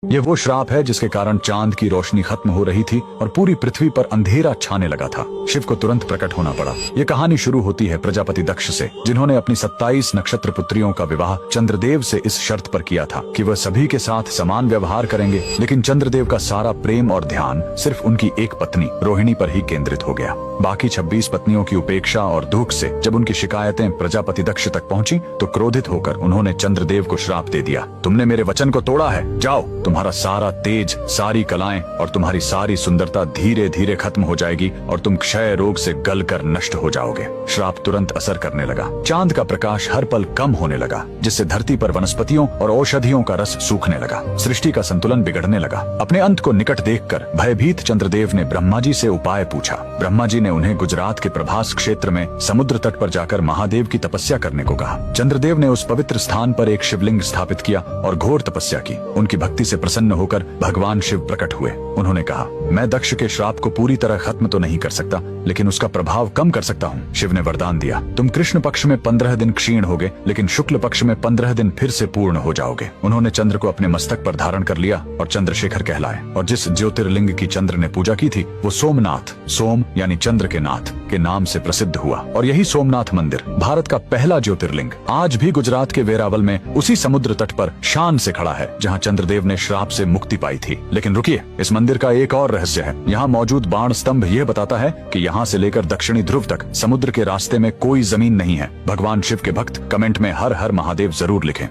ये वो श्राप है जिसके कारण चांद की रोशनी खत्म हो रही थी और पूरी पृथ्वी पर अंधेरा छाने लगा था। शिव को तुरंत प्रकट होना पड़ा। ये कहानी शुरू होती है प्रजापति दक्ष से, जिन्होंने अपनी 27 नक्षत्र पुत्रियों का विवाह चंद्रदेव से इस शर्त पर किया था कि वह सभी के साथ समान व्यवहार करेंगे। लेकिन चंद्रदेव का सारा प्रेम और ध्यान सिर्फ उनकी एक पत्नी रोहिणी पर ही केंद्रित हो गया। बाकी 26 पत्नियों की उपेक्षा और दुख से जब उनकी शिकायतें प्रजापति दक्ष तक पहुंची तो क्रोधित होकर उन्होंने चंद्रदेव को श्राप दे दिया। तुमने मेरे वचन को तोड़ा है, जाओ, तुम्हारा सारा तेज, सारी कलाएं और तुम्हारी सारी सुंदरता धीरे धीरे खत्म हो जाएगी और तुम क्षय रोग से गलकर नष्ट हो जाओगे। श्राप तुरंत असर करने लगा। चांद का प्रकाश हर पल कम होने लगा, जिससे धरती पर वनस्पतियों और औषधियों का रस सूखने लगा। सृष्टि का संतुलन बिगड़ने लगा। अपने अंत को निकट देखकर भयभीत चंद्रदेव ने ब्रह्मा जी से उपाय पूछा। ब्रह्मा जी ने उन्हें गुजरात के प्रभास क्षेत्र में समुद्र तट पर जाकर महादेव की तपस्या करने को कहा। चंद्रदेव ने उस पवित्र स्थान पर एक शिवलिंग स्थापित किया और घोर तपस्या की। उनकी भक्ति से प्रसन्न होकर भगवान शिव प्रकट हुए। उन्होंने कहा, मैं दक्ष के श्राप को पूरी तरह खत्म तो नहीं कर सकता, लेकिन उसका प्रभाव कम कर सकता हूँ। शिव ने वरदान दिया, तुम कृष्ण पक्ष में 15 दिन क्षीण होगे, लेकिन शुक्ल पक्ष में 15 दिन फिर से पूर्ण हो जाओगे। उन्होंने चंद्र को अपने मस्तक पर धारण कर लिया और चंद्रशेखर कहलाए। और जिस ज्योतिर्लिंग की चंद्र ने पूजा की थी वो सोमनाथ, सोम यानी चंद्र के नाथ के नाम से प्रसिद्ध हुआ। और यही सोमनाथ मंदिर भारत का पहला ज्योतिर्लिंग आज भी गुजरात के वेरावल में उसी समुद्र तट पर शान से खड़ा है जहाँ चंद्रदेव ने श्राप से मुक्ति पाई थी। लेकिन रुकिए, इस मंदिर का एक और रहस्य है। यहाँ मौजूद बाण स्तंभ यह बताता है कि यहाँ से लेकर दक्षिणी ध्रुव तक समुद्र के रास्ते में कोई जमीन नहीं है। भगवान शिव के भक्त कमेंट में हर हर महादेव जरूर लिखें।